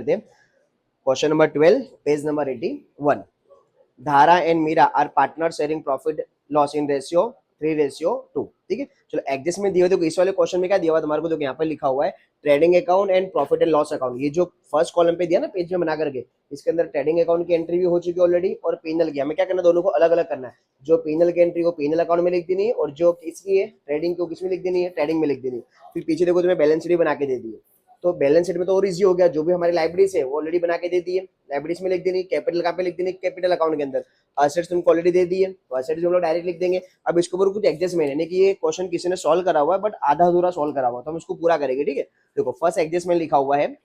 Question number 12 page number 81. Dhara and Meera are partner sharing profit loss in ratio 3:2. ठीक है, चलो adjustment दिए हुए, देखो इस वाले क्वेश्चन में क्या दिया हुआ तुम्हारे को, देखो यहाँ पे लिखा हुआ है trading account and profit and loss account. ये जो फर्स्ट कॉलम पे दिया ना पेज में बना करके, इसके अंदर ट्रेडिंग अकाउंट की एंट्री भी हो चुकी है ऑलरेडी और पीनल की. हमें क्या करना है, दोनों को अलग अलग करना है. जो पीनल की एंट्री को पीनल अकाउंट में लिख देनी है और जो किसकी है ट्रेडिंग को किसमें लिख देनी है, ट्रेडिंग में लिख देनी है. फिर पीछे देखो तुम्हें बैलेंस शीट बना के दे दी है, तो बैलेंस शीट में तो और इजी हो गया. जो भी हमारी लाइब्रेरीज है वो ऑलरेडी बना के दे दी है, लाइब्रेरीज में लिख देनी. कैपिटल कहाँ पे लिख देनी, कैपिटल अकाउंट के अंदर. असेट्स तुमको ऑलरेडी दे दी है, तो असेट्स हम लोग डायरेक्ट लिख देंगे. अब इसके ऊपर कुछ एडजस्टमेंट है कि ये क्वेश्चन किसी ने सॉल्व करा हुआ है बट आधा अधूरा सॉल्व करा हुआ है, तो हम इसको पूरा करेंगे. ठीक है, देखो फर्स्ट एडजस्टमेंट लिखा हुआ है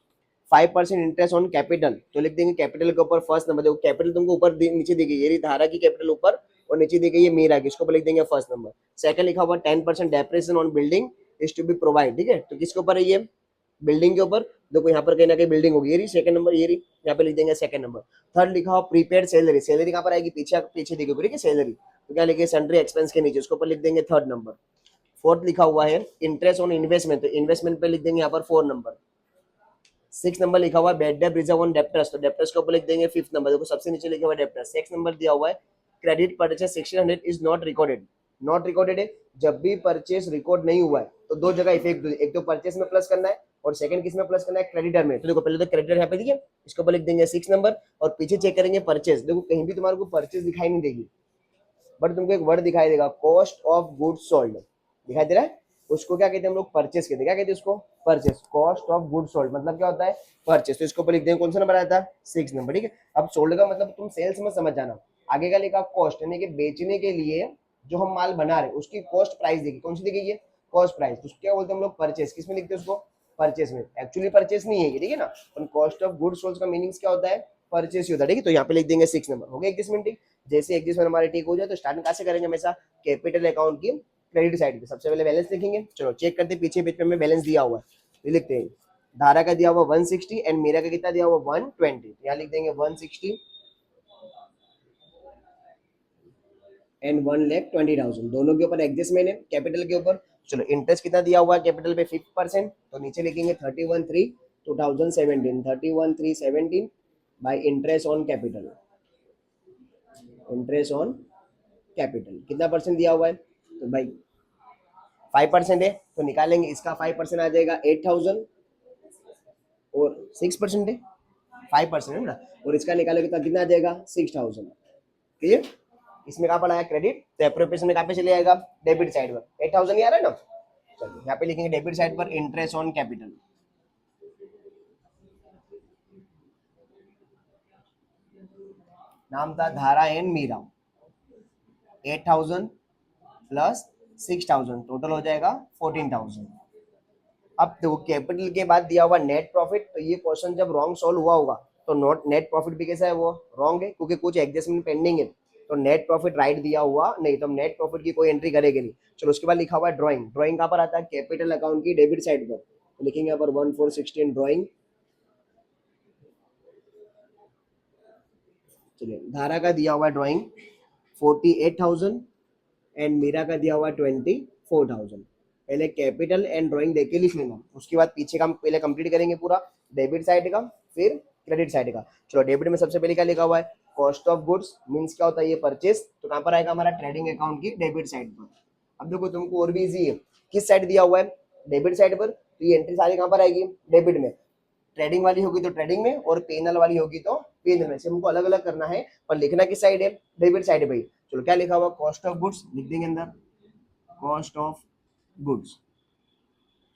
5% इंटरेस्ट ऑन कैपिटल, तो लिख देंगे कैपिटल के ऊपर फर्स्ट नंबर. देखो कैपिटल तुमको ऊपर नीचे दी गई, ये धारा की कैपिटल ऊपर और नीचे दी गई है मीरा की, इसके ऊपर लिख देंगे फर्स्ट नंबर. सेकंड लिखा हुआ 10% depreciation on building is to be provide. ठीक है, तो किसके ऊपर है ये, बिल्डिंग के ऊपर. देखो यहाँ पर कहीं ना कहीं बिल्डिंग होगी, ये रही सेकंड नंबर, ये रही, यहाँ पे लिख देंगे सेकंड नंबर. थर्ड लिखा हो प्रीपेड सैलरी, सैलरी कहाँ पर आएगी, पीछे पीछे देखो ठीक है सैलरी, तो क्या लिखे सन्ड्री एक्सपेंस के नीचे, उसके ऊपर लिख देंगे थर्ड नंबर. फोर्थ लिखा हुआ है इंटरेस्ट ऑन इन्वेस्टमेंट, तो इन्वेस्टमेंट पे लिख देंगे यहाँ पर 4 नंबर. 6 नंबर लिखा हुआ है bed date reserve on debtors, तो डेप्टर्स के ऊपर लिख देंगे 5th नंबर. देखो सबसे नीचे लिखा हुआ है डेप्टर्स. 6 नंबर दिया हुआ है credit purchase 1600 is not recorded. Not recorded है, जब भी परचेस रिकॉर्ड नहीं हुआ है तो दो जगह इफेक्ट, एक तो परचेस में प्लस करना है और सेकंड किस में प्लस करना है, क्रेडिटर में. तो देखो पहले तो क्रेडिटर यहाँ पे देखिए, इसके ऊपर लिख देंगे 6 नंबर और पीछे चेक करेंगे परचेस. देखो कहीं भी तुम्हारे को परचेस दिखाई नहीं देगी बट तुमको एक वर्ड दिखाई देगा कॉस्ट ऑफ गुड्स सोल्ड, दिखाई दे रहा है. उसको क्या कहते हैं हम लोग, परचेस कहते हैं. क्या कहते हैं उसको, purchase. Cost of goods sold मतलब क्या होता है, परचेस. तो इसको ऊपर लिख देंगे कौन सा नंबर आया था, 6 नंबर. ठीक है, अब सोल्ड का मतलब तुम सेल्स में समझ जाना. आगे का लिखा कॉस्ट, यानी कि बेचने के लिए जो हम माल बना रहे हैं उसकी कॉस्ट प्राइस देखिए, कौन सी दी गई है, कॉस्ट प्राइस. तो क्या बोलते हैं हम लोग, परचेस. किस में लिखते हैं उसको, परचेस में. एक्चुअली परचेस नहीं है ये, ठीक है ना. कॉस्ट ऑफ गुड्स सोल्ड का मीनिंग क्या होता है, परचेस ही होता है. ठीक है, तो यहाँ पे लिख देंगे 6 नंबर. हो गया एडजस्टमेंट. ठीक, जैसे एडजस्टमेंट हमारे ठीक हो जाए तो स्टार्ट कहाँ से करेंगे, हमेशा कैपिटल अकाउंट की क्रेडिट साइड पे. सबसे पहले बैलेंस लिखेंगे. चलो चेक करते पीछे पेज पे हमें बैलेंस दिया हुआ है, ये लिखते हैं. धारा का दिया हुआ 160 एंड मेरा का कितना दिया हुआ 120, यहाँ लिख देंगे 160 एंड 1,20,000. दोनों के ऊपर एडजस्टमेंट है कैपिटल के ऊपर. चलो इंटरेस्ट कितना दिया हुआ है कैपिटल पे 5%, तो नीचे लिखेंगे 31,3,2017, 31,317 by interest on capital. Interest on capital कितना परसेंट दिया हुआ है, तो भाई 5% है, तो निकालेंगे इसका 5% आ जाएगा 8,000 और 6% है, 5% है ना, और इसका निकालोगे तो कितना आ जाएगा 6,000. क्लियर. इसमें कहाँ पर आया क्रेडिट, तो एप्रोप्रिएशन में कहाँ पे चले जाएगा, डेबिट साइड पर. 8,000 आ रहा है ना. चलिए यहाँ पे लिखेंगे डेबिट साइड पर इंटरेस्ट ऑन कैपिटल. नाम था धारा एंड मीरा. 8,000 प्लस 6,000 टोटल हो जाएगा 14,000. अब देखो कैपिटल के बाद दिया हुआ नेट प्रॉफिट, तो ये क्वेश्चन जब रॉन्ग सॉल्व हुआ होगा तो नॉट नेट प्रॉफिट भी कैसा है, वो रॉन्ग है क्योंकि कुछ एडजस्टमेंट पेंडिंग है. तो नेट प्रॉफिट राइट दिया हुआ नहीं, तो हम नेट प्रॉफिट की कोई एंट्री करेंगे नहीं. चलो उसके बाद लिखा हुआ है ड्राइंग. ड्राइंग कहाँ पर आता है, कैपिटल अकाउंट की डेबिट साइड पर, तो लिखेंगे यहाँ पर 1416 ड्राइंग. चलिए धारा का दिया हुआ ड्राइंग 48,000 एंड मीरा का दिया हुआ 24,000. पहले कैपिटल एंड ड्राइंग देके लिख लेना, उसके बाद पीछे का हम पहले कंप्लीट करेंगे पूरा, डेबिट साइड का फिर क्रेडिट साइड का. चलो डेबिट में सबसे पहले क्या लिखा हुआ है, कॉस्ट ऑफ गुड्स मींस क्या होता है ये परचेस, तो कहाँ पर आएगा हमारा ट्रेडिंग अकाउंट की डेबिट साइड पर. अब देखो तुमको और भी इजी है, किस साइड दिया हुआ है, डेबिट साइड पर, तो ये एंट्री सारी कहाँ पर आएगी, डेबिट में. ट्रेडिंग वाली होगी तो ट्रेडिंग में और पेनल वाली होगी तो पेनल में. से हमको अलग अलग करना है पर लिखना किस साइड है, डेबिट साइड है भाई. चलो क्या लिखा हुआ, कॉस्ट ऑफ गुड्स लिख देंगे अंदर, कॉस्ट ऑफ गुड्स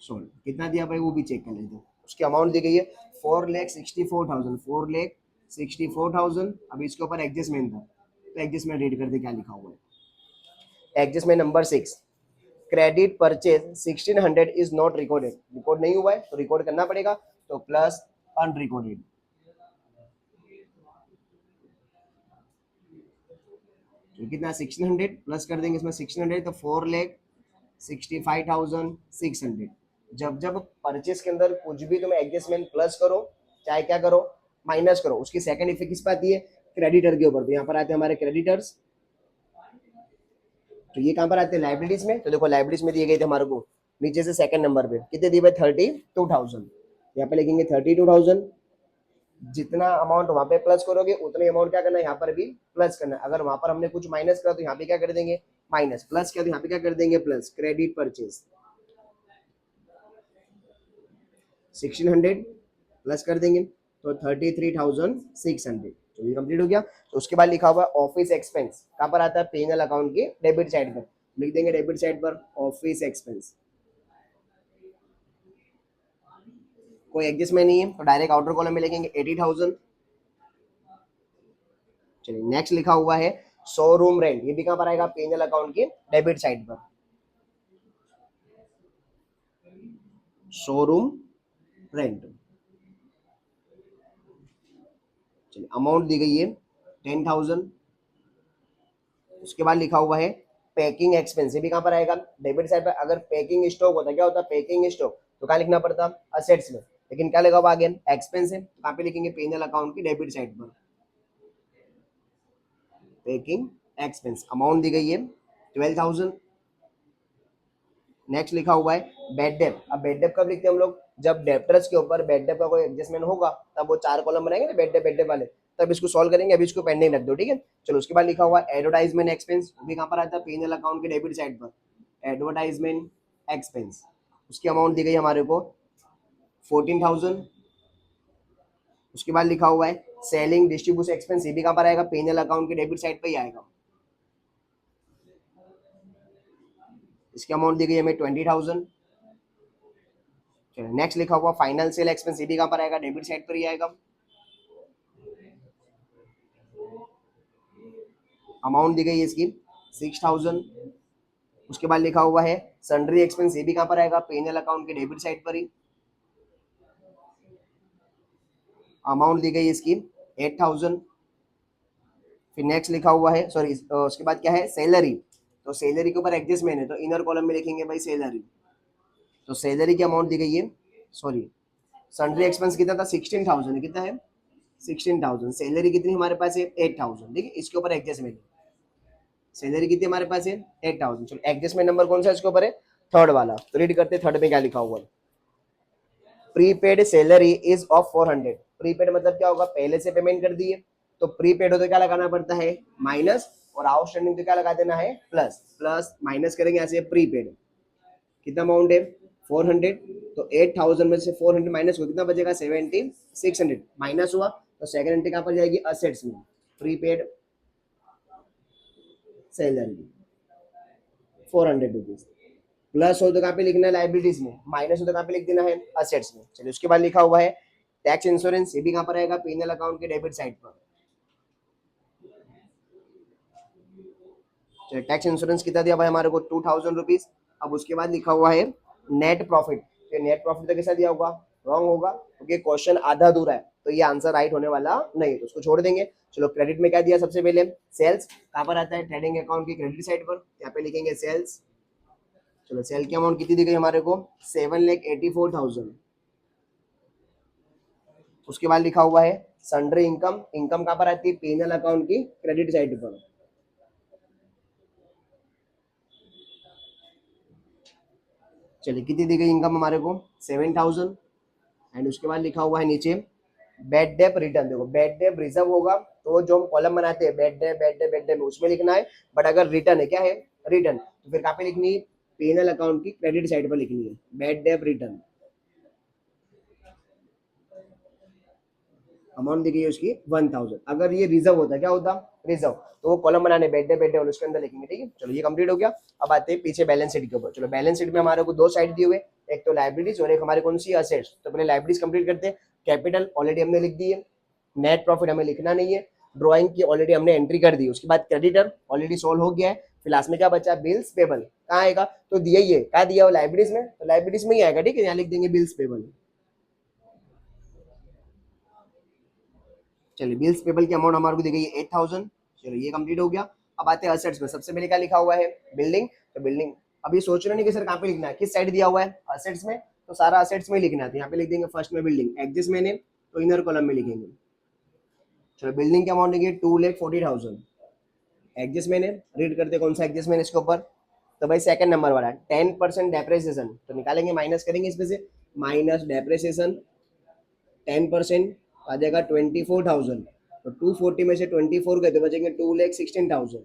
सोल्ड कितना दिया भाई वो भी चेक कर लेते हैं. उसकी अमाउंट दी गई है 4,64,000, 4,64,000. अब इसके ऊपर एडजस्टमेंट था, तो एडजस्टमेंट रीड करते क्या लिखा हुआ है. Adjustment number 6, credit purchase 1600 is not recorded. Record नहीं हुआ है तो रिकॉर्ड करना पड़ेगा, तो प्लस अनरिकॉर्डेड. तो कितना 1600 प्लस कर देंगे इसमें 1600, तो 4,65,600. जब जब परचेस के अंदर कुछ भी तुम एडजस्टमेंट प्लस करो चाहे क्या करो माइनस करो, उसकी सेकंड इफेक्ट किस पे आती है, क्रेडिटर के ऊपर. तो यहाँ पर आते हैं हमारे क्रेडिटर्स, तो ये कहाँ पर आते हैं लाइब्रेरीज में. तो देखो लाइब्रेरीज में दिए गए थे हमारे को नीचे से सेकंड नंबर पे कितने दिए भाई 32,000. यहाँ पे लिखेंगे 32,000 जितना अमाउंट वहां पे प्लस करोगे उतने अमाउंट क्या करना है यहाँ पर भी प्लस करना है। अगर वहां पर हमने कुछ माइनस करा तो यहाँ पे क्या कर देंगे माइनस, प्लस किया तो यहाँ पे क्या कर देंगे प्लस। क्रेडिट परचेज 1600 प्लस कर देंगे तो 33,600। तो ये कंप्लीट हो गया। तो उसके बाद लिखा हुआ ऑफिस एक्सपेंस, कहाँ पर आता है P&L अकाउंट की डेबिट साइड पर, लिख देंगे डेबिट साइड पर ऑफिस एक्सपेंस। कोई एडजस्टमेंट नहीं है तो डायरेक्ट आउटर कॉलम में लिखेंगे 80,000। चलिए नेक्स्ट लिखा हुआ है शोरूम रेंट, ये भी कहां पर आएगा P&L अकाउंट की डेबिट साइड पर। शोरूम रेंट, चलिए अमाउंट दी गई है 10,000। उसके बाद लिखा हुआ है पैकिंग एक्सपेंस, ये भी कहां पर आएगा डेबिट साइड पर। अगर पैकिंग स्टॉक होता क्या होता पैकिंग स्टॉक, तो कहां लिखना पड़ता असेट्स में, लेकिन क्या लगा हुआ आगे एक्सपेंस है तो कहां पे लिखेंगे P&L अकाउंट की डेबिट साइड पर पैकिंग एक्सपेंस। अमाउंट दी गई है 12,000। नेक्स्ट लिखा हुआ है बेड डेप। अब बेड डेप कब लिखते हैं हम लोग, जब डेप्टर्स के ऊपर बेड डेप का कोई एडजस्टमेंट होगा तब वो 4 कॉलम बनाएंगे ना बेड डेप वाले, तब इसको सॉल्व करेंगे। अभी इसको पेंडिंग रख दो, ठीक है। चलो उसके बाद लिखा हुआ एडवर्टाइजमेंट एक्सपेंस, भी कहां पर आता है P&L अकाउंट के डेबिट साइड पर एडवर्टाइजमेंट एक्सपेंस। उसकी अमाउंट दी गई हमारे को 14,000। उसके बाद लिखा हुआ है सेलिंग डिस्ट्रीब्यूशन एक्सपेंस, ये भी कहां पर आएगा P&L अकाउंट के डेबिट साइड पर ही आएगा। इसकी अमाउंट दी गई हमें 20,000। नेक्स्ट लिखा हुआ फाइनल सेल एक्सपेंस, ये भी कहां पर आएगा डेबिट साइड पर ही आएगा। अमाउंट दी गई है इसकी 6,000। उसके बाद लिखा हुआ है सन्ड्री एक्सपेंस, ये भी कहां पर आएगा P&L अकाउंट के डेबिट साइड पर ही। अमाउंट दी गई है इसकी 8,000। फिर नेक्स्ट लिखा हुआ है सॉरी उसके बाद क्या है सैलरी, तो सैलरी के ऊपर एडजस्टमेंट है तो इनर कॉलम में लिखेंगे भाई सैलरी। तो सैलरी की अमाउंट दी गई है सॉरी सन्ड्री एक्सपेंस कितना था 16,000, कितना है 16,000। सैलरी कितनी हमारे पास है 8,000, ठीक है। इसके ऊपर एडजस्टमेंट सैलरी कितनी हमारे पास है 8,000। चलो एडजस्टमेंट नंबर कौन सा इसके ऊपर है थर्ड वाला, तो रीड करते थर्ड में क्या लिखा हुआ है। Prepaid salary is of 400। Prepaid मतलब क्या होगा पहले से पेमेंट कर दी है, तो प्रीपेड हो तो क्या लगाना पड़ता है माइनस, और आउटस्टैंडिंग तो क्या लगा देना है प्लस। प्लस माइनस करेंगे यहाँ से प्रीपेड, कितना अमाउंट है 400। तो 8,000 में से 400 माइनस हो कितना बचेगा 7,600 माइनस हुआ, तो सेकंड एंट्री कहाँ पर जाएगी असेट्स में प्रीपेड सैलरी 400 रुपीज। प्लस हो तो कहाँ पे लिखना है लाइबिलिटीज में, माइनस हो तो कहाँ पे लिख देना है असेट्स में। चलिए उसके बाद लिखा हुआ है टैक्स इंश्योरेंस, ये भी कहाँ पर आएगा P&L अकाउंट के डेबिट साइड पर। चलिए टैक्स इंश्योरेंस कितना दिया भाई हमारे को 2,000 रुपीज। अब उसके बाद लिखा हुआ है नेट प्रॉफिट, तो नेट प्रॉफिट तो कैसा दिया होगा रॉन्ग होगा क्योंकि क्वेश्चन आधा अधूरा है, तो ये आंसर राइट होने वाला नहीं, तो उसको छोड़ देंगे। चलो क्रेडिट में क्या दिया सबसे पहले सेल्स, कहाँ पर आता है ट्रेडिंग अकाउंट की क्रेडिट साइड पर, यहाँ पे लिखेंगे सेल्स। चलो सेल की अमाउंट कितनी दी गई हमारे को 7,84,000। उसके बाद लिखा हुआ है सन्ड्री इनकम, इनकम कहाँ पर आती है P&L अकाउंट की क्रेडिट साइड पर। चलिए कितनी दी गई इनकम हमारे को 7,000। एंड उसके बाद लिखा हुआ है नीचे बेड डेप रिटर्न। देखो बेड डेप रिजर्व होगा तो जो हम कॉलम बनाते हैं बेड डेप उसमें लिखना है, बट अगर रिटर्न है क्या है रिटर्न, तो फिर कहाँ पे लिखनी है P&L अकाउंट की क्रेडिट साइड पर लिखनी है बेड डेप रिटर्न। अमाउंट दी गई है उसकी 1,000। अगर ये रिजर्व होता क्या होता रिजर्व, तो वो कॉलम बनाने बेड और उसके अंदर लिखेंगे, ठीक है। चलो ये कंप्लीट हो गया। अब आते हैं पीछे बैलेंस शीट के ऊपर। चलो बैलेंस शीट में हमारे को दो साइड दिए हुए, एक तो लाइबिलिटीज और एक हमारे कौन सी असेट्स। तो पहले लाइबिलिटीज कंप्लीट करते हैं। कैपिटल ऑलरेडी हमने लिख दी है, नेट प्रॉफिट हमें लिखना नहीं है, ड्रॉइंग की ऑलरेडी हमने एंट्री कर दी। उसके बाद क्रेडिटर ऑलरेडी सोल्व हो गया है। फिर लास्ट में क्या बचा बिल्स पेबल, कहाँ आएगा तो दिया ही है, कहाँ दिया हो लाइबिलिटीज में, तो लाइबिलिटीज में ही आएगा, ठीक है। यहाँ लिख देंगे बिल्स पेबल। चलिए बिल्स पेबल की अमाउंट हमारे को दी गई है 8,000। चलो ये कंप्लीट हो गया। अब आते हैं असेट्स में। सबसे पहले क्या लिखा हुआ है बिल्डिंग, तो बिल्डिंग अभी सोच रहे नहीं कि सर कहाँ पे लिखना है, किस साइड दिया हुआ है असेट्स में, तो सारा असेट्स में लिखना है। तो यहाँ पे लिख देंगे फर्स्ट में बिल्डिंग, एडजस्टमेंट है तो इनर कॉलम में लिखेंगे। चलो बिल्डिंग की अमाउंट देंगे 2,40,000। एडजस्टमेंट है, रीड करते कौन सा एडजस्टमेंट इसके ऊपर, तो भाई सेकंड नंबर वाला 10% डेप्रेसिएशन, तो निकालेंगे माइनस करेंगे इसमें से माइनस डेप्रेसिएशन 10%। आ जाएगा 24,000। तो 240 में से 24 गए तो बचेंगे 2,16,000।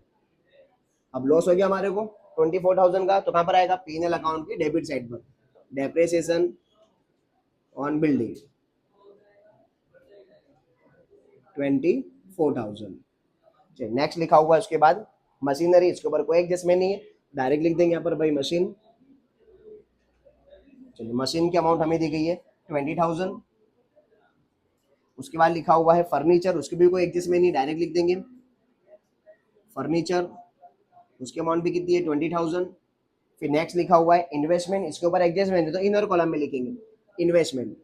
अब लॉस हो गया हमारे को 24,000 का, तो कहाँ पर आएगा? पीएनएल अकाउंट की डेबिट साइड पर, डेप्रिसिएशन ऑन बिल्डिंग 24,000। चलिए नेक्स्ट लिखा हुआ है उसके बाद मशीनरी, इसके ऊपर कोई एडजस्टमेंट नहीं है, डायरेक्ट लिख देंगे यहाँ पर भाई मशीन। चलिए मशीन की अमाउंट हमें दी गई है 20,000। उसके बाद लिखा हुआ है फर्नीचर, उसकी भी कोई एडजस्टमेंट नहीं, डायरेक्ट लिख देंगे फर्नीचर, उसकी अमाउंट भी कितनी है 20,000। फिर नेक्स्ट लिखा हुआ है इन्वेस्टमेंट, इसके ऊपर एडजस्टमेंट है तो इनर कॉलम में लिखेंगे इन्वेस्टमेंट।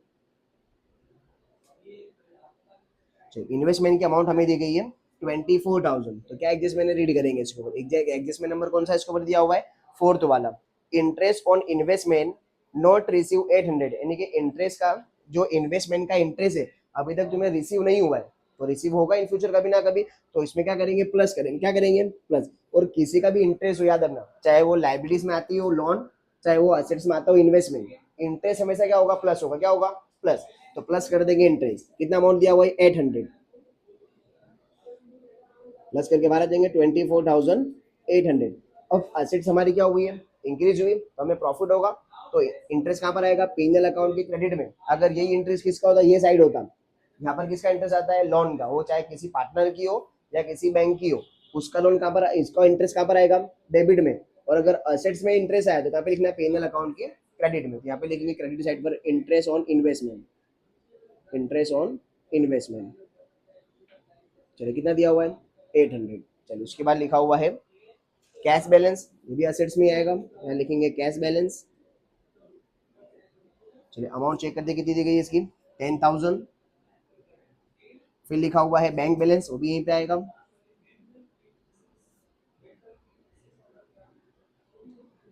इन्वेस्टमेंट की अमाउंट हमें दी गई है 24,000। तो क्या एडजस्टमेंट है, रीड करेंगे इसके ऊपर। एडजस्टमेंट नंबर कौन सा इसके ऊपर दिया हुआ है? फोर्थ वाला, interest on investment not receive 800, यानी कि इंटरेस्ट का जो इन्वेस्टमेंट का इंटरेस्ट है अभी तक तुम्हें रिसीव नहीं हुआ है, तो रिसीव होगा इन फ्यूचर कभी ना कभी, तो इसमें क्या करेंगे? प्लस करेंगे। क्या करेंगे? प्लस। और किसी का भी इंटरेस्ट हो, याद रखना, चाहे वो लाइबिलिटीज में आती हो लोन, चाहे वो असेट्स में आता हो इन्वेस्टमेंट, इंटरेस्ट हमेशा क्या होगा? प्लस होगा। क्या होगा? प्लस। तो प्लस कर देंगे इंटरेस्ट। कितना अमाउंट दिया हुआ है? 800। प्लस करके बाहर आ जाएंगे 24,800। अब असेट्स हमारी क्या हुई है? इंक्रीज हुई, तो हमें प्रॉफिट होगा। तो इंटरेस्ट कहाँ पर आएगा? पीएनएल अकाउंट की क्रेडिट में। अगर यही इंटरेस्ट किसका होता? ये साइड होता, यहाँ पर किसका इंटरेस्ट आता है? लोन का। वो चाहे किसी पार्टनर की हो या किसी बैंक की हो, उसका लोन कहाँ पर, इसका इंटरेस्ट कहाँ पर आएगा? डेबिट में। और अगर असेट्स में इंटरेस्ट आया तो कहाँ पे लिखना है? पीएनएल अकाउंट के क्रेडिट में। यहाँ पे लिखेंगे क्रेडिट साइड पर interest on investment, interest on investment. चलिए कितना दिया हुआ है? 800। चलिए उसके बाद लिखा हुआ है कैश बैलेंस, ये भी असेट्स में आएगा, यहाँ लिखेंगे कैश बैलेंस। चलिए अमाउंट चेक करते कितनी दी गई है इसकी? 10,000। फिर लिखा हुआ है बैंक बैलेंस, वो भी यहीं पे आएगा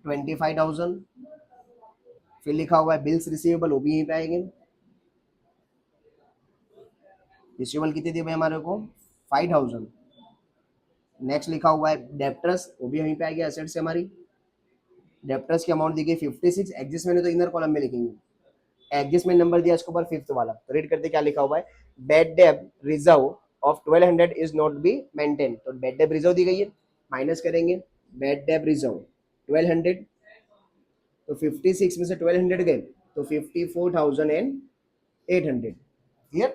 25,000। फिर लिखा हुआ है बिल्स रिसीवेबल, वो भी यहीं पे आएंगे। रिसीवेबल कितने दिए भाई हमारे को? 5,000। नेक्स्ट लिखा हुआ है डेप्टर्स, वो भी यहीं पे आएगी असेट से हमारी। डेप्टर्स की अमाउंट दी गई 56। एडजस्टमेंट तो इनर कॉलम में लिखेंगे। एडजस्टमेंट नंबर दिया इसके ऊपर फिफ्थ वाला, तो रीड करते क्या लिखा हुआ है? Bad डेब reserve of 1200 is not be maintain. तो बैड डेब रिजर्व दी गई है, माइनस करेंगे बैड डेब रिजर्व 1200। तो 56 में से 1200 गए तो 54,800। क्लियर?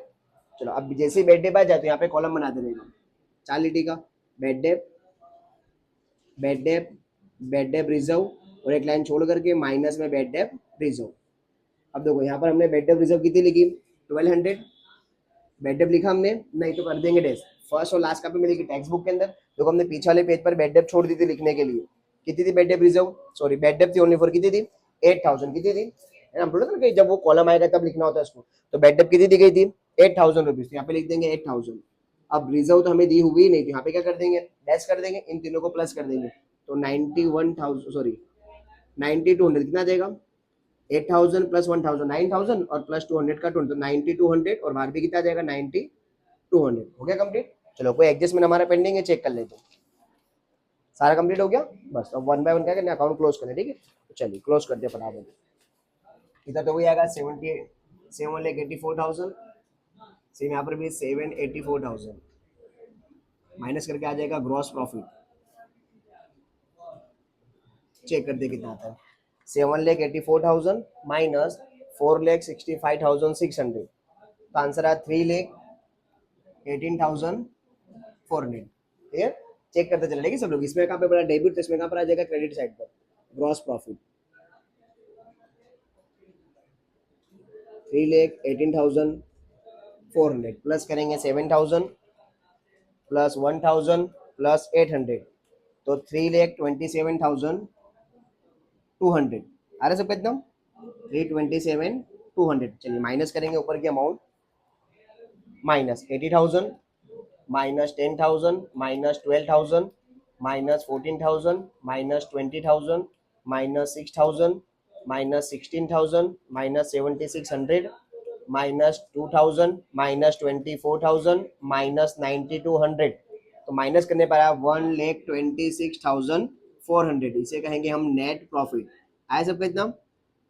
चलो अब जैसे ही बैड डेब आ जाए तो यहाँ पे कॉलम बना देगा 4 लिटी का, बैड डेब, बैड डेब, बैड डेब रिजर्व, और एक लाइन छोड़ करके माइनस में बैड डेब रिजर्व। अब देखो यहाँ पर हमने बेड डेप रिजर्व कितनी लिखी? 1200। बेड डेप लिखा हमने नहीं तो कर देंगे डैश। फर्स्ट और लास्ट का पे मिलेगी टेक्स्ट बुक के अंदर। देखो हमने पीछे वाले पेज पर बेड डेप छोड़ दी थी लिखने के लिए। कितनी थी bad debt reserve? Sorry bad debt थी ओनली फॉर कितनी थी? 8,000। कितनी थी? हम बोला था ना कि जब वो कॉलम आएगा तब लिखना होता है इसको। तो बेड डेप कितनी दी गई थी? 8,000 रुपीज। यहाँ पे लिख देंगे 8,000। अब रिजर्व तो हमें दी हुई नहीं थी, यहाँ पे क्या कर देंगे? डैश कर देंगे, इन तीनों को प्लस कर देंगे। तो 91,000 सॉरी 9200 कितना देगा? 8,000 प्लस 1,000 9,000 और प्लस 200 का 20 तो 9200 और बाहर भी कितना आ जाएगा? 9200। हो गया कंप्लीट। चलो कोई एडजस्टमेंट हमारा पेंडिंग है, चेक कर लेते हैं। सारा कंप्लीट हो गया। बस अब वन बाय वन क्या करना है? अकाउंट क्लोज करें। ठीक है, तो चलिए क्लोज करते हैं फटाफट। कितना तो वही आएगा 7,84,000। सेम यहाँ पर भी 7,84,000 माइनस करके आ जाएगा ग्रॉस प्रॉफिट। चेक करते कितना आता है। 7,84,000 माइनस 4,65,600, तो आंसर आया 3,18,400। क्लियर? चेक करते चले लेकिन सब लोग। इसमें कहाँ पे बड़ा डेबिट, तो इसमें कहाँ पर आ जाएगा? क्रेडिट साइड पर ग्रॉस प्रॉफिट 3,18,400 प्लस करेंगे 7,000 प्लस 1,000 प्लस 800, तो 3,27,200। आ रहा सबका एकदम? 3,27,200। चलिए माइनस करेंगे ऊपर की amount, minus 80,000 minus 10,000 minus 12,000 minus 14,000 minus 20,000 minus 6,000 minus 16,000 minus 7,600 minus 2,000 minus 24,000 minus 9,200। तो माइनस करने पर आया 1,26,400। इसे कहेंगे हम नेट प्रॉफिट। आया सबका एकदम?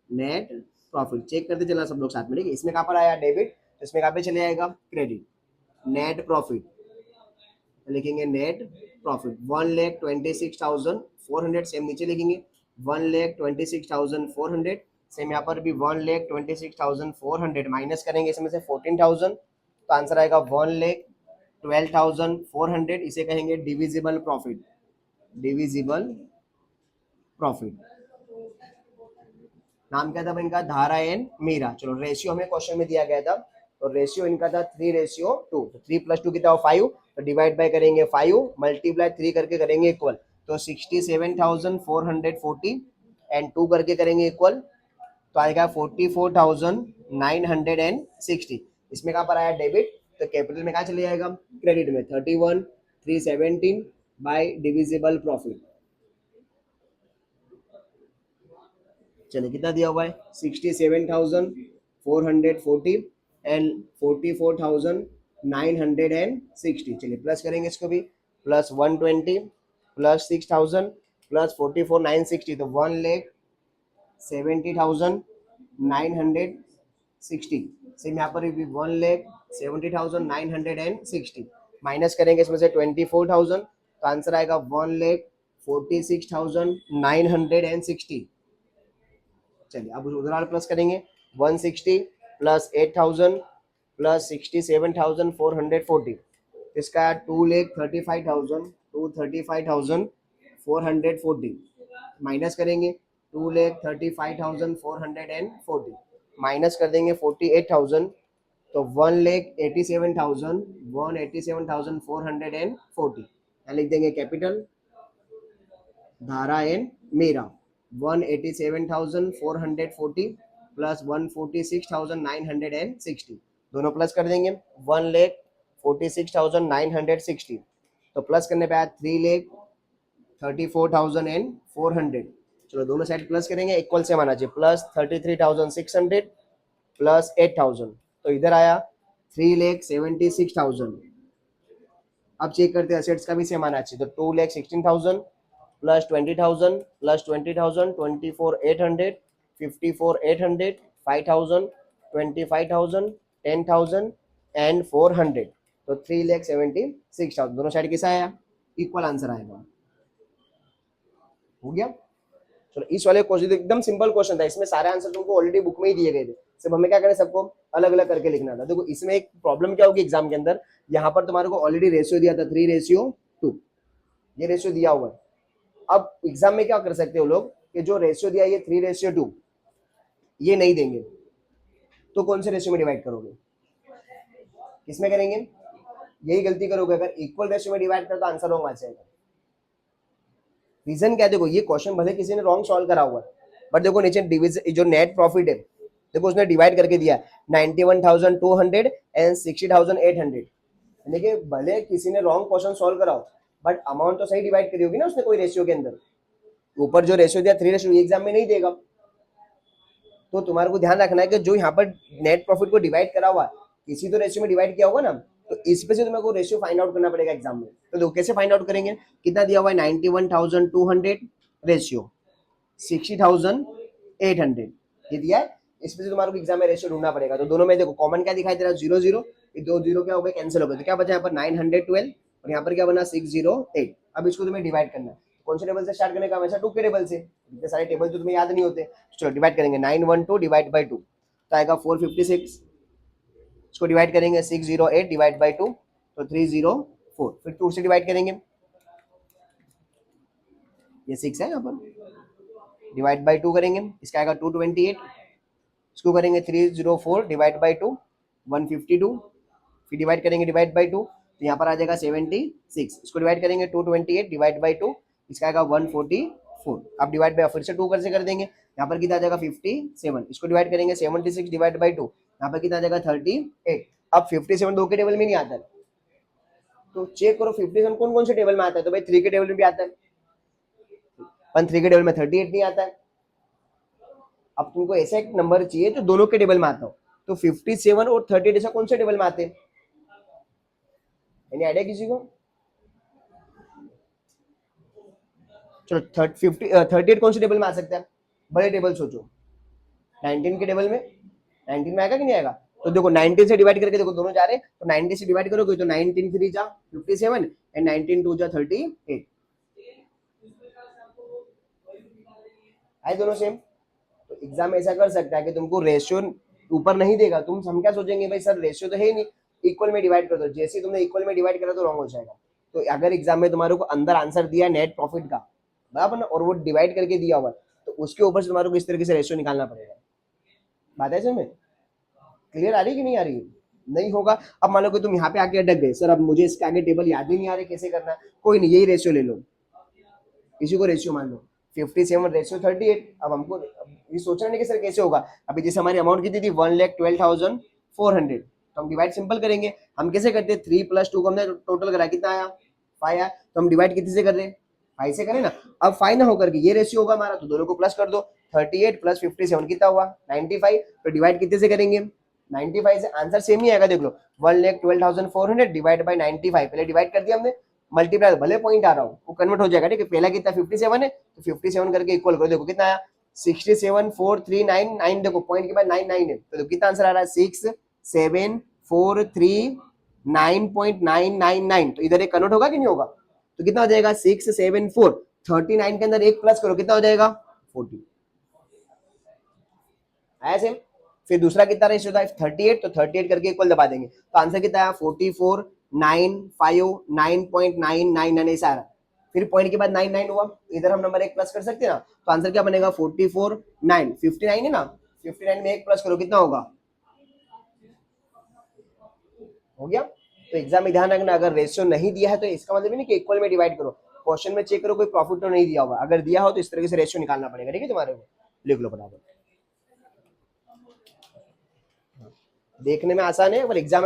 Net profit. चेक करते चलना सब लोग साथ में। ठीक है, इसमें कहाँ पर आया? डेबिट, इसमें कहाँ पे चले जाएगा, क्रेडिट। नेट प्रॉफिट लिखेंगे, नेट प्रॉफिट 1,26,400, सेम नीचे लिखेंगे 1,26,400, सेम यहाँ पर भी 1,26,400 माइनस करेंगे इसमें से 14,000, तो आंसर आएगा 1,12,400। इसे कहेंगे डिविजिबल प्रॉफिट, डिविजिबल प्रॉफिट। नाम क्या था इनका, धारा एंड मीरा। चलो रेशियो हमें क्वेश्चन में दिया गया था, तो रेशियो इनका था 3:2, तो 3 + 2 कितना हो 5, तो डिवाइड बाय करेंगे 5 मल्टीप्लाई 3 करके करेंगे इक्वल, तो 67,440 एंड 2 करके करेंगे इक्वल, तो आएगा 44,960। इसमें कहाँ पर आया डेबिट, तो कैपिटल में कहाँ चले जाएगा, क्रेडिट में 31,317 बाय डिविजिबल प्रॉफिट। चलिए कितना दिया हुआ है 67,440 एंड 44,960। चलिए प्लस करेंगे इसको भी, प्लस 120 प्लस 6,000 प्लस 44,960, तो 1,70,960। सेम यहाँ पर भी 1,70,960 माइनस करेंगे इसमें से 24,000, तो आंसर आएगा 1,46,960। चलिए अब उधर प्लस करेंगे 160 प्लस 8,000 प्लस 67,440, इसका 2,35,440 माइनस करेंगे 2,35,440 माइनस कर देंगे 48,000, तो 1,87,440 लिख देंगे कैपिटल धारा एंड मीरा 1,87,440 प्लस 146,960, दोनों प्लस कर देंगे 1,46,960, तो प्लस करने पे आया 3,34,400। चलो दोनों साइड प्लस करेंगे, इक्वल से माना चाहिए, प्लस 33,600 प्लस 8,000, तो इधर आया 3,76,000। अब चेक करते हैं असेट्स का भी सेम आना चाहिए, तो 2,16,000 प्लस 20,000 प्लस 20,000 24,800 54,800 5,000 25,000 10,000 एंड 400, तो 3,76,000। दोनों साइड कैसा आया, इक्वल आंसर आएगा। हो गया। चलो इस वाले क्वेश्चन एकदम सिंपल क्वेश्चन था, इसमें सारे आंसर तुमको ऑलरेडी बुक में ही दिए गए थे, सिर्फ हमें क्या करना, सबको अलग अलग करके लिखना था। देखो इसमें एक प्रॉब्लम क्या होगी एग्जाम के अंदर, यहाँ पर तुम्हारे को ऑलरेडी रेशियो दिया था 3:2, ये रेशियो दिया हुआ है। अब एग्जाम में क्या कर सकते हो लोग कि जो रेशियो दिया ये 3:2 ये नहीं देंगे, तो कौन से रेशियो में डिवाइड करोगे, किसमें करेंगे, यही गलती करोगे। अगर इक्वल रेशियो में डिवाइड कर तो आंसर रॉन्ग आ जाएगा। रीजन क्या है, देखो ये क्वेश्चन भले किसी ने रॉन्ग सॉल्व करा हुआ है, बट देखो नीचे डिविजन जो नेट प्रॉफिट है, देखो उसने डिवाइड करके दिया 91,200 एंड 60,800, यानी कि भले किसी ने रॉन्ग क्वेश्चन सॉल्व करा हो, बट अमाउंट तो सही डिवाइड करी होगी ना उसने कोई रेशियो के अंदर। ऊपर जो रेशियो दिया 3:2 एग्जाम में नहीं देगा, तो तुम्हारे को ध्यान रखना है कि जो यहाँ पर नेट प्रॉफिट को डिवाइड करा हुआ है किसी तो रेशियो में डिवाइड किया होगा ना, तो इस पे से तुम्हें को रेशियो फाइंड आउट करना पड़ेगा एग्जाम में। तो देखो कैसे फाइंड आउट करेंगे, कितना दिया हुआ है 91,200 रेशियो 60,800 ये दिया है, इस पे से तुम्हारे को एग्जाम में रेशियो ढूंढना पड़ेगा। तो दोनों में देखो कॉमन क्या दिखाई दे रहा है 0 0, ये 2 0 क्या हो गए कैंसिल हो गए, तो क्या बचा यहाँ पर 912 और यहाँ पर क्या बना 608। अब इसको तुम्हें डिवाइड करना है, कौन से टेबल से स्टार्ट करने का, हमेशा 2 के टेबल से, इतने सारे टेबल तो तुम्हें याद नहीं होते। चलो डिवाइड करेंगे 912 डिवाइड बाई 2, तो आएगा 456, इसको डिवाइड करेंगे 608 डिवाइड बाई 2, तो 304, फिर 2 से डिवाइड करेंगे, ये 6 है यहाँ पर, डिवाइड बाई 2 करेंगे, इसका आएगा 228, इसको करेंगे 304 डिवाइड बाई 2 152, फिर डिवाइड करेंगे डिवाइड बाई 2, तो यहाँ पर आ जाएगा 76, इसको डिवाइड करेंगे 228 डिवाइड बाई 2, इसका आएगा 144। अब डिवाइड बाई फिर से 2 से कर देंगे, यहाँ पर कितना आ जाएगा 57, इसको डिवाइड करेंगे 76 डिवाइड बाई 2, यहाँ पर कितना आ जाएगा 38। अब 57 2 के टेबल में नहीं आता है, तो चेक करो 57 कौन कौन से टेबल में आता है, तो भाई 3 के टेबल में भी आता है, पर 3 के टेबल में 38 नहीं आता है। अब तुमको ऐसा एक नंबर चाहिए जो दोनों के टेबल में आता हो, तो 57 और 38 ऐसा कौन से टेबल में आते हैं, एनी आइडिया किसी को। चलो 38 कौन से टेबल में आ सकता है, बड़े टेबल सोचो, 19 के टेबल में, 19 में आएगा कि नहीं आएगा, तो देखो 19 से डिवाइड करके देखो दोनों जा रहे हैं, तो 90 से डिवाइड करोगे तो 19 3 जा 57 एंड 19 2 जा 38, आए दोनों सेम। तो एग्जाम में ऐसा कर सकता है कि तुमको रेशियो ऊपर नहीं देगा, हम क्या सोचेंगे भाई सर रेशियो तो है ही नहीं, इक्वल में डिवाइड कर दो, जैसे ही तुमने इक्वल में डिवाइड करा तो रॉन्ग हो जाएगा। तो अगर एग्जाम में तुम्हारे को अंदर आंसर दिया नेट प्रॉफिट का बराबर ना, और वो डिवाइड करके दिया हुआ, तो उसके ऊपर से तुम्हारे को इस तरीके से रेशियो निकालना पड़ेगा। बात है समझ, क्लियर आ रही कि नहीं आ रही? नहीं होगा। अब मान लो कि तुम यहाँ पे आके अटक गए, सर अब मुझे इसके आगे टेबल याद ही नहीं आ रही, कैसे करना है, कोई नहीं, यही रेशियो ले लो, इसी को रेशियो मान लो 57 रेशियो 38। अब हमको ये सोचना नहीं कि सर कैसे होगा, अभी जैसे हमारी अमाउंट कितनी थी 1,12,400, तो हम डिवाइड सिंपल करेंगे। हम कैसे करते हैं 3 + 2 को हमने टोटल करा, कितना आया 5 आया, तो हम डिवाइड कितने से कर रहे हैं 5 से करें ना। अब 5 ना होकर के ये रेशियो होगा हमारा, तो दोनों को प्लस कर दो, 38 + 57 कितना हुआ 95, तो डिवाइड कितने से करेंगे 95 से, आंसर सेम ही आएगा देख लो 1,12,400 डिवाइड बाई 95, पहले डिवाइड कर दिया हमने, मल्टीप्लाई भले पॉइंट आ रहा हो वो कन्वर्ट हो जाएगा, ठीक है। पहला कितना 57 है, तो 57 करके इक्वल करो, देखो कितना आया 67,439, देखो पॉइंट के बाद 99 है, तो कितना आंसर आ रहा है 67,439.999, तो इधर एक कन्वर्ट होगा कि नहीं होगा, तो कितना हो जाएगा 674, 39 के अंदर एक प्लस करो कितना हो जाएगा 40, आया सेम। फिर दूसरा कितना रेशियो था 38, तो 38 करके इक्वल दबा देंगे, तो आंसर कितना आया 44,959.999 ऐसा आ रहा है। फिर पॉइंट के बाद 99 हुआ, इधर हम नंबर एक प्लस कर सकते हैं ना, तो आंसर क्या बनेगा 44,959 है ना, 59 में एक प्लस करो कितना होगा, हो गया। तो एग्जाम में ध्यान रखना, अगर रेशियो नहीं दिया है तो इसका मतलब नहीं कि इक्वल में डिवाइड करो, क्वेश्चन में चेक करो कोई प्रॉफिट तो नहीं दिया होगा, अगर दिया हो तो इस तरीके से रेशियो निकालना पड़ेगा, ठीक है तुम्हारे को, लिख लो फटाफट। देखने में आसान है पर एग्जाम